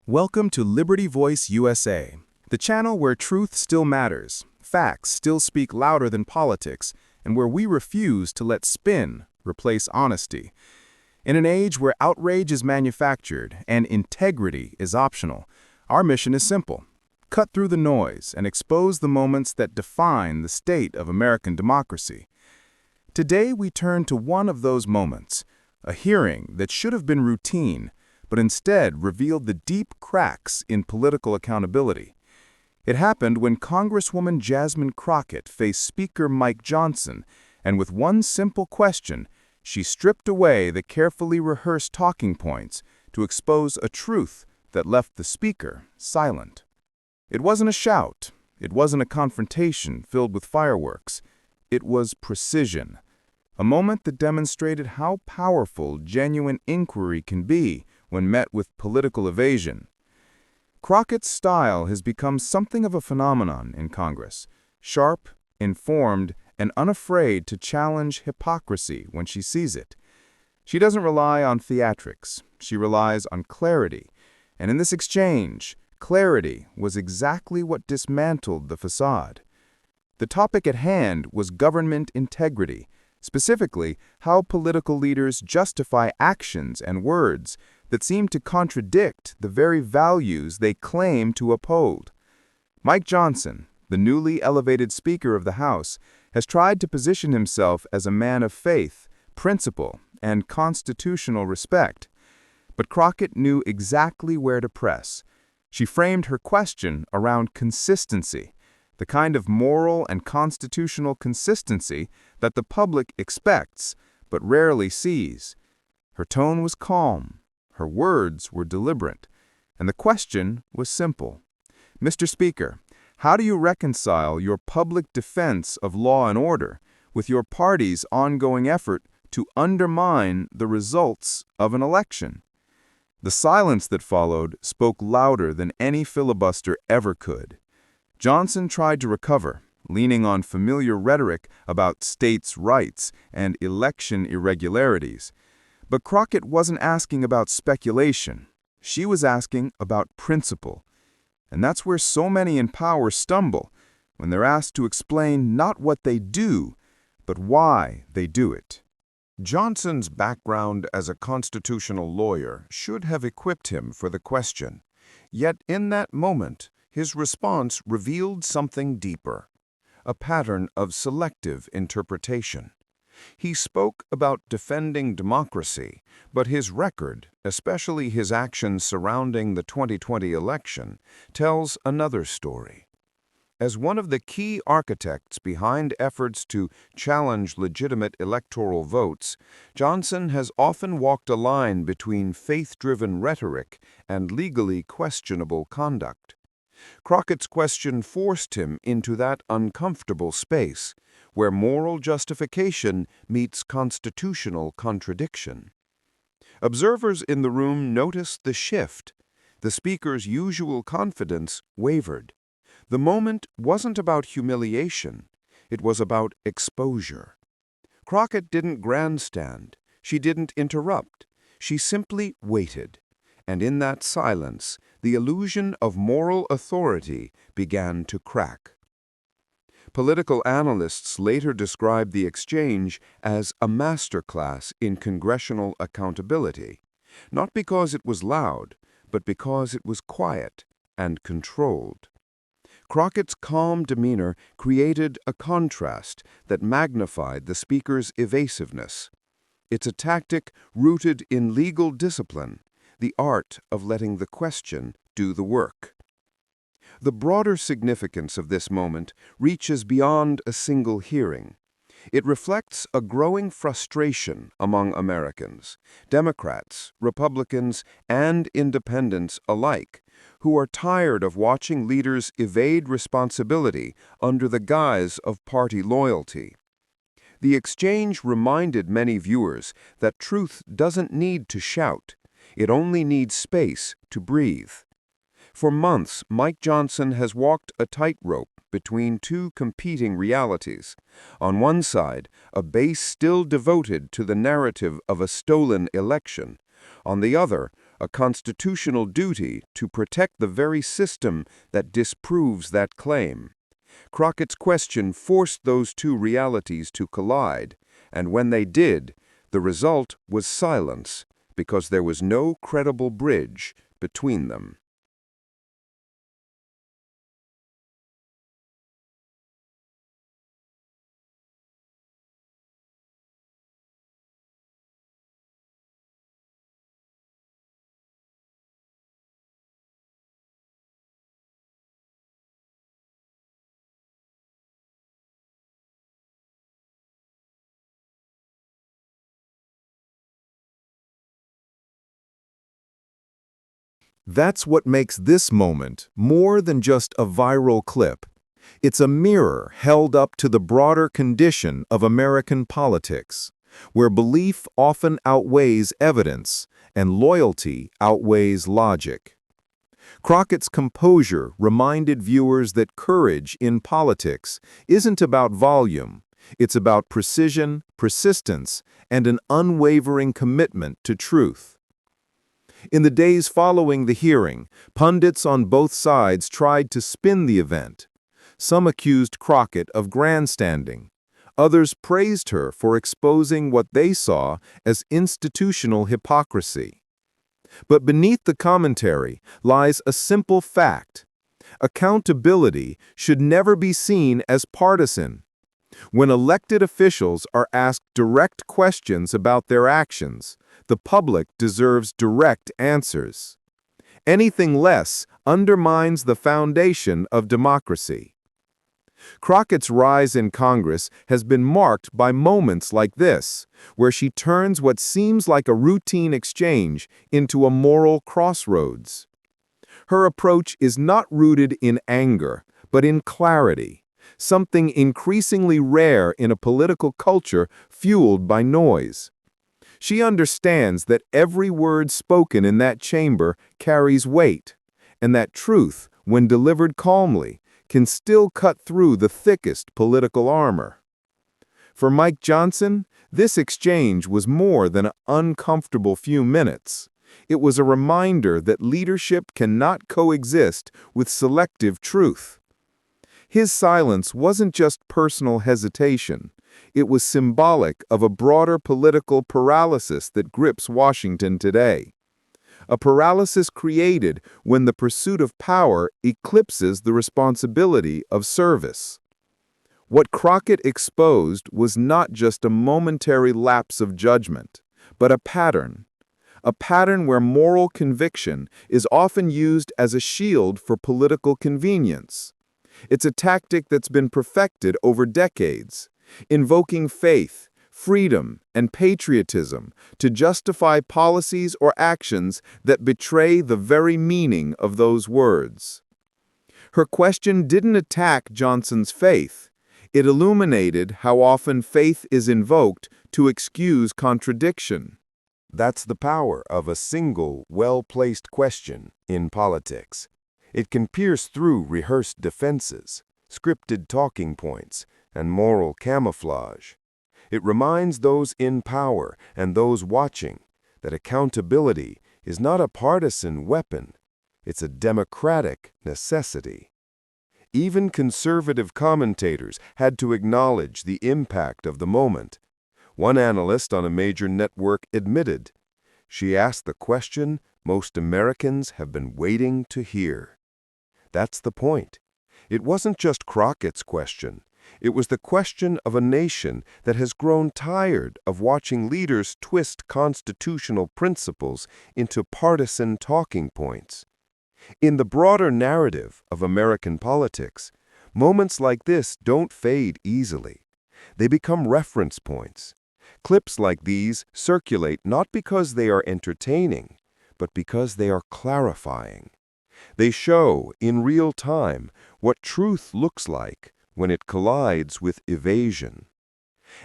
Welcome to Liberty Voice USA, the channel where truth still matters, facts still speak louder than politics, and where we refuse to let spin replace honesty. In an age where outrage is manufactured and integrity is optional, our mission is simple: cut through the noise and expose the moments that define the state of American democracy. Today we turn to one of those moments, a hearing that should have been routine, but instead revealed the deep cracks in political accountability. It happened when Congresswoman Jasmine Crockett faced Speaker Mike Johnson, and with one simple question, she stripped away the carefully rehearsed talking points to expose a truth that left the Speaker silent. It wasn't a shout. It wasn't a confrontation filled with fireworks. It was precision, a moment that demonstrated how powerful genuine inquiry can be when met with political evasion. Crockett's style has become something of a phenomenon in Congress, sharp, informed, and unafraid to challenge hypocrisy when she sees it. She doesn't rely on theatrics, she relies on clarity, and in this exchange, clarity was exactly what dismantled the facade. The topic at hand was government integrity, specifically how political leaders justify actions and words that seem to contradict the very values they claim to uphold. Mike Johnson, the newly elevated Speaker of the House, has tried to position himself as a man of faith, principle, and constitutional respect. But Crockett knew exactly where to press. She framed her question around consistency, the kind of moral and constitutional consistency that the public expects but rarely sees. Her tone was calm, her words were deliberate, and the question was simple. Mr. Speaker, how do you reconcile your public defense of law and order with your party's ongoing effort to undermine the results of an election? The silence that followed spoke louder than any filibuster ever could. Johnson tried to recover, leaning on familiar rhetoric about states' rights and election irregularities. But Crockett wasn't asking about speculation. She was asking about principle. And that's where so many in power stumble, when they're asked to explain not what they do, but why they do it. Johnson's background as a constitutional lawyer should have equipped him for the question. Yet in that moment, his response revealed something deeper, a pattern of selective interpretation. He spoke about defending democracy, but his record, especially his actions surrounding the 2020 election, tells another story. As one of the key architects behind efforts to challenge legitimate electoral votes, Johnson has often walked a line between faith-driven rhetoric and legally questionable conduct. Crockett's question forced him into that uncomfortable space, where moral justification meets constitutional contradiction. Observers in the room noticed the shift. The Speaker's usual confidence wavered. The moment wasn't about humiliation, it was about exposure. Crockett didn't grandstand, she didn't interrupt, she simply waited. And in that silence, the illusion of moral authority began to crack. Political analysts later described the exchange as a masterclass in congressional accountability, not because it was loud, but because it was quiet and controlled. Crockett's calm demeanor created a contrast that magnified the Speaker's evasiveness. It's a tactic rooted in legal discipline, the art of letting the question do the work. The broader significance of this moment reaches beyond a single hearing. It reflects a growing frustration among Americans, Democrats, Republicans, and independents alike, who are tired of watching leaders evade responsibility under the guise of party loyalty. The exchange reminded many viewers that truth doesn't need to shout. It only needs space to breathe. For months, Mike Johnson has walked a tightrope between two competing realities. On one side, a base still devoted to the narrative of a stolen election. On the other, a constitutional duty to protect the very system that disproves that claim. Crockett's question forced those two realities to collide, and when they did, the result was silence, because there was no credible bridge between them. That's what makes this moment more than just a viral clip. It's a mirror held up to the broader condition of American politics, where belief often outweighs evidence and loyalty outweighs logic. Crockett's composure reminded viewers that courage in politics isn't about volume. It's about precision, persistence, and an unwavering commitment to truth. In the days following the hearing, pundits on both sides tried to spin the event. Some accused Crockett of grandstanding. Others praised her for exposing what they saw as institutional hypocrisy. But beneath the commentary lies a simple fact. Accountability should never be seen as partisan. When elected officials are asked direct questions about their actions, the public deserves direct answers. Anything less undermines the foundation of democracy. Crockett's rise in Congress has been marked by moments like this, where she turns what seems like a routine exchange into a moral crossroads. Her approach is not rooted in anger, but in clarity, something increasingly rare in a political culture fueled by noise. She understands that every word spoken in that chamber carries weight, and that truth, when delivered calmly, can still cut through the thickest political armor. For Mike Johnson, this exchange was more than an uncomfortable few minutes. It was a reminder that leadership cannot coexist with selective truth. His silence wasn't just personal hesitation. It was symbolic of a broader political paralysis that grips Washington today. A paralysis created when the pursuit of power eclipses the responsibility of service. What Crockett exposed was not just a momentary lapse of judgment, but a pattern where moral conviction is often used as a shield for political convenience. It's a tactic that's been perfected over decades, invoking faith, freedom, and patriotism to justify policies or actions that betray the very meaning of those words. Her question didn't attack Johnson's faith. It illuminated how often faith is invoked to excuse contradiction. That's the power of a single, well-placed question in politics. It can pierce through rehearsed defenses, scripted talking points, and moral camouflage. It reminds those in power and those watching that accountability is not a partisan weapon, it's a democratic necessity. Even conservative commentators had to acknowledge the impact of the moment. One analyst on a major network admitted, "She asked the question most Americans have been waiting to hear." That's the point. It wasn't just Crockett's question. It was the question of a nation that has grown tired of watching leaders twist constitutional principles into partisan talking points. In the broader narrative of American politics, moments like this don't fade easily. They become reference points. Clips like these circulate not because they are entertaining, but because they are clarifying. They show, in real time, what truth looks like when it collides with evasion.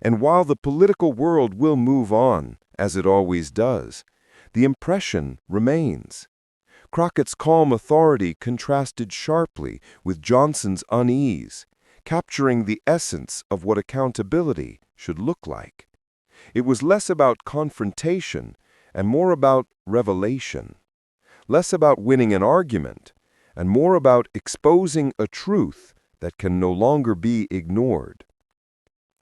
And while the political world will move on, as it always does, the impression remains. Crockett's calm authority contrasted sharply with Johnson's unease, capturing the essence of what accountability should look like. It was less about confrontation and more about revelation. Less about winning an argument, and more about exposing a truth that can no longer be ignored.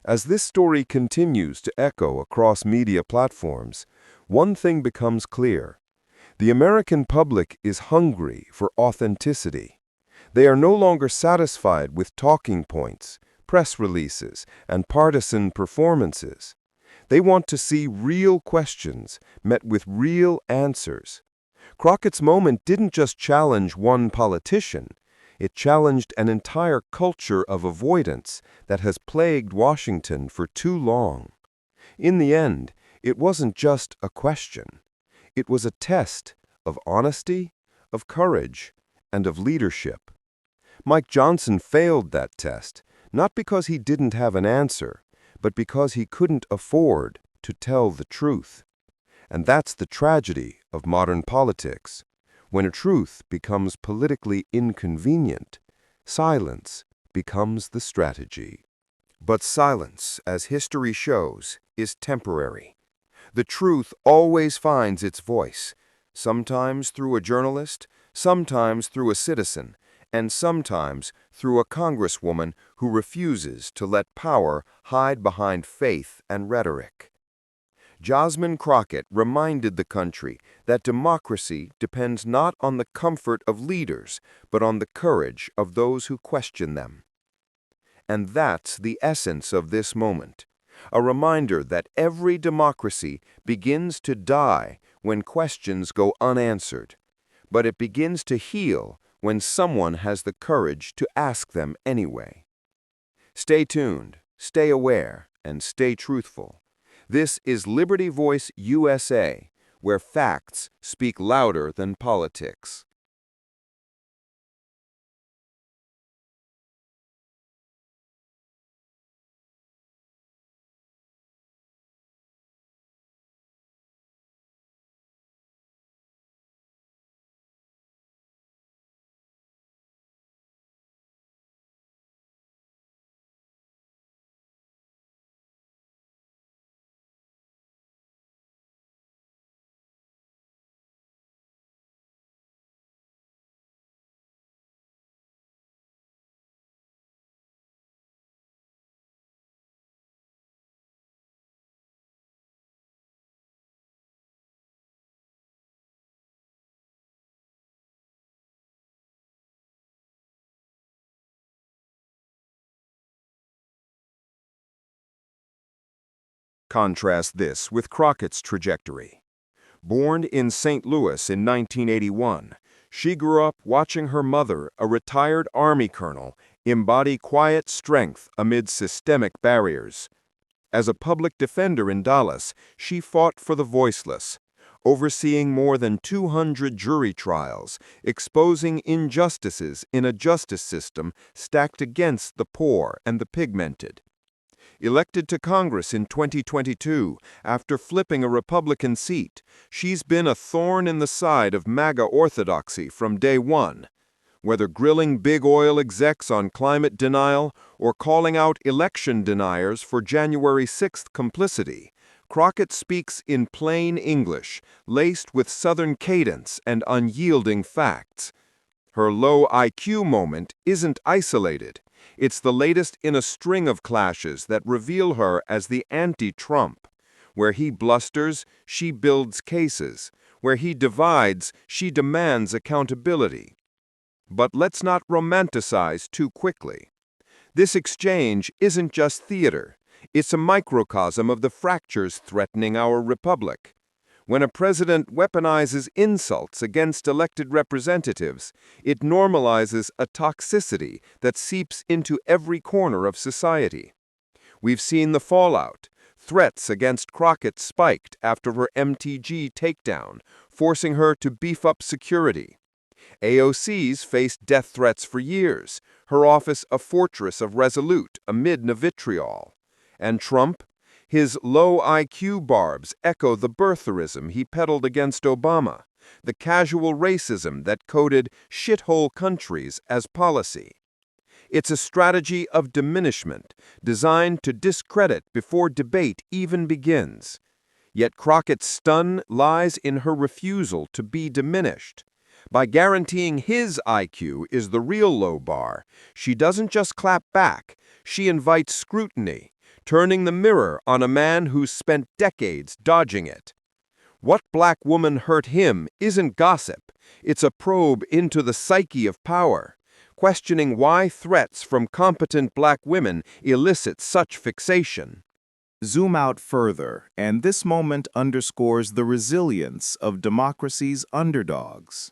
As this story continues to echo across media platforms, one thing becomes clear. The American public is hungry for authenticity. They are no longer satisfied with talking points, press releases, and partisan performances. They want to see real questions met with real answers. Crockett's moment didn't just challenge one politician. It challenged an entire culture of avoidance that has plagued Washington for too long. In the end, it wasn't just a question. It was a test of honesty, of courage, and of leadership. Mike Johnson failed that test, not because he didn't have an answer, but because he couldn't afford to tell the truth. And that's the tragedy of modern politics. When a truth becomes politically inconvenient, silence becomes the strategy. But silence, as history shows, is temporary. The truth always finds its voice, sometimes through a journalist, sometimes through a citizen, and sometimes through a congresswoman who refuses to let power hide behind faith and rhetoric. Jasmine Crockett reminded the country that democracy depends not on the comfort of leaders, but on the courage of those who question them. And that's the essence of this moment, a reminder that every democracy begins to die when questions go unanswered, but it begins to heal when someone has the courage to ask them anyway. Stay tuned, stay aware, and stay truthful. This is Liberty Voice USA, where facts speak louder than politics. Contrast this with Crockett's trajectory. Born in St. Louis in 1981, she grew up watching her mother, a retired Army colonel, embody quiet strength amid systemic barriers. As a public defender in Dallas, she fought for the voiceless, overseeing more than 200 jury trials, exposing injustices in a justice system stacked against the poor and the pigmented. Elected to Congress in 2022, after flipping a Republican seat, she's been a thorn in the side of MAGA orthodoxy from day one. Whether grilling big oil execs on climate denial or calling out election deniers for January 6th complicity, Crockett speaks in plain English, laced with Southern cadence and unyielding facts. Her low IQ moment isn't isolated. It's the latest in a string of clashes that reveal her as the anti-Trump. Where he blusters, she builds cases. Where he divides, she demands accountability. But let's not romanticize too quickly. This exchange isn't just theater. It's a microcosm of the fractures threatening our republic. When a president weaponizes insults against elected representatives, it normalizes a toxicity that seeps into every corner of society. We've seen the fallout. Threats against Crockett spiked after her MTG takedown, forcing her to beef up security. AOC's faced death threats for years, her office a fortress of resolute amid the vitriol. And Trump? His low IQ barbs echo the birtherism he peddled against Obama, the casual racism that coded shithole countries as policy. It's a strategy of diminishment, designed to discredit before debate even begins. Yet Crockett's stun lies in her refusal to be diminished. By guaranteeing his IQ is the real low bar, she doesn't just clap back, she invites scrutiny, turning the mirror on a man who's spent decades dodging it. What black woman hurt him isn't gossip, it's a probe into the psyche of power, questioning why threats from competent black women elicit such fixation. Zoom out further, and this moment underscores the resilience of democracy's underdogs.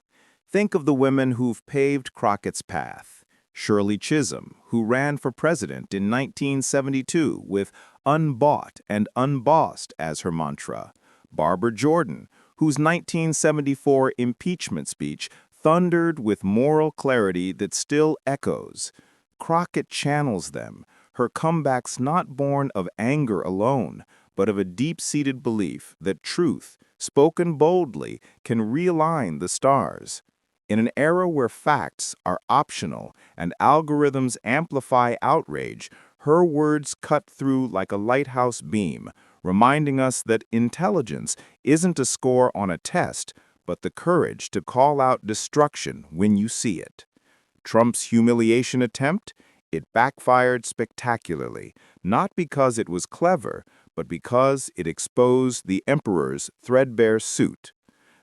Think of the women who've paved Crockett's path. Shirley Chisholm, who ran for president in 1972 with "unbought and unbossed" as her mantra. Barbara Jordan, whose 1974 impeachment speech thundered with moral clarity that still echoes. Crockett channels them, her comebacks not born of anger alone, but of a deep-seated belief that truth, spoken boldly, can realign the stars. In an era where facts are optional and algorithms amplify outrage, her words cut through like a lighthouse beam, reminding us that intelligence isn't a score on a test, but the courage to call out destruction when you see it. Trump's humiliation attempt? It backfired spectacularly, not because it was clever, but because it exposed the emperor's threadbare suit.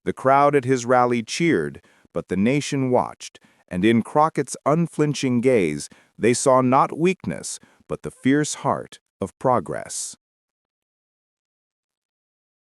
The crowd at his rally cheered, but the nation watched, and in Crockett's unflinching gaze, they saw not weakness, but the fierce heart of progress.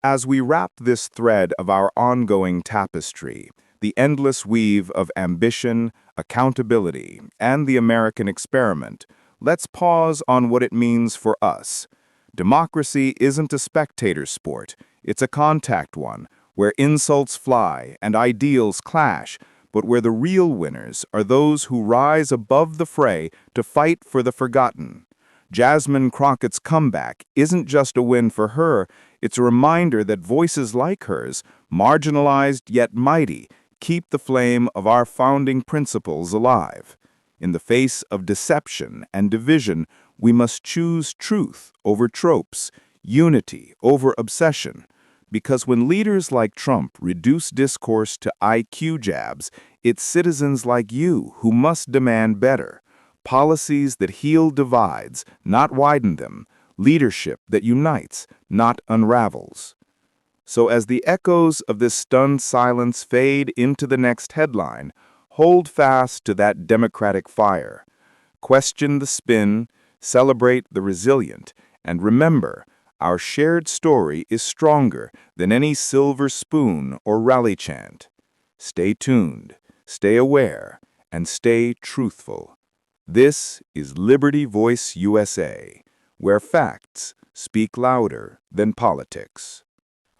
As we wrap this thread of our ongoing tapestry, the endless weave of ambition, accountability, and the American experiment, let's pause on what it means for us. Democracy isn't a spectator sport, it's a contact one, where insults fly and ideals clash, but where the real winners are those who rise above the fray to fight for the forgotten. Jasmine Crockett's comeback isn't just a win for her, it's a reminder that voices like hers, marginalized yet mighty, keep the flame of our founding principles alive. In the face of deception and division, we must choose truth over tropes, unity over obsession. Because when leaders like Trump reduce discourse to IQ jabs, it's citizens like you who must demand better. Policies that heal divides, not widen them. Leadership that unites, not unravels. So as the echoes of this stunned silence fade into the next headline, hold fast to that democratic fire. Question the spin, celebrate the resilient, and remember, our shared story is stronger than any silver spoon or rally chant. Stay tuned, stay aware, and stay truthful. This is Liberty Voice USA, where facts speak louder than politics.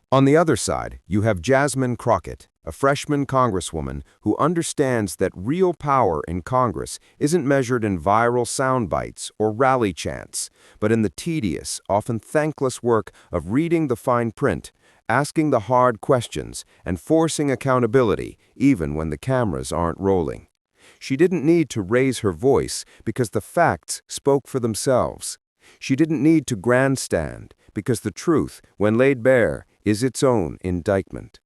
On the other side, you have Jasmine Crockett, a freshman congresswoman who understands that real power in Congress isn't measured in viral sound bites or rally chants, but in the tedious, often thankless work of reading the fine print, asking the hard questions, and forcing accountability even when the cameras aren't rolling. She didn't need to raise her voice because the facts spoke for themselves. She didn't need to grandstand because the truth, when laid bare, is its own indictment.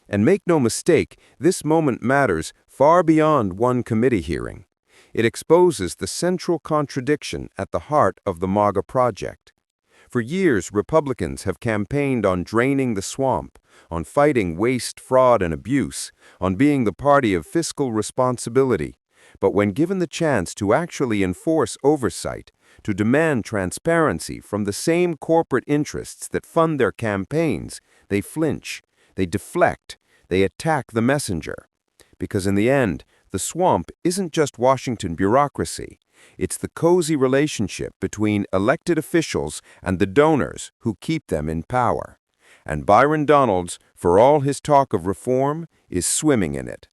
And make no mistake, this moment matters far beyond one committee hearing. It exposes the central contradiction at the heart of the MAGA project. For years, Republicans have campaigned on draining the swamp, on fighting waste, fraud, and abuse, on being the party of fiscal responsibility. But when given the chance to actually enforce oversight, to demand transparency from the same corporate interests that fund their campaigns, they flinch, they deflect, they attack the messenger. Because in the end, the swamp isn't just Washington bureaucracy. It's the cozy relationship between elected officials and the donors who keep them in power. And Byron Donalds, for all his talk of reform, is swimming in it.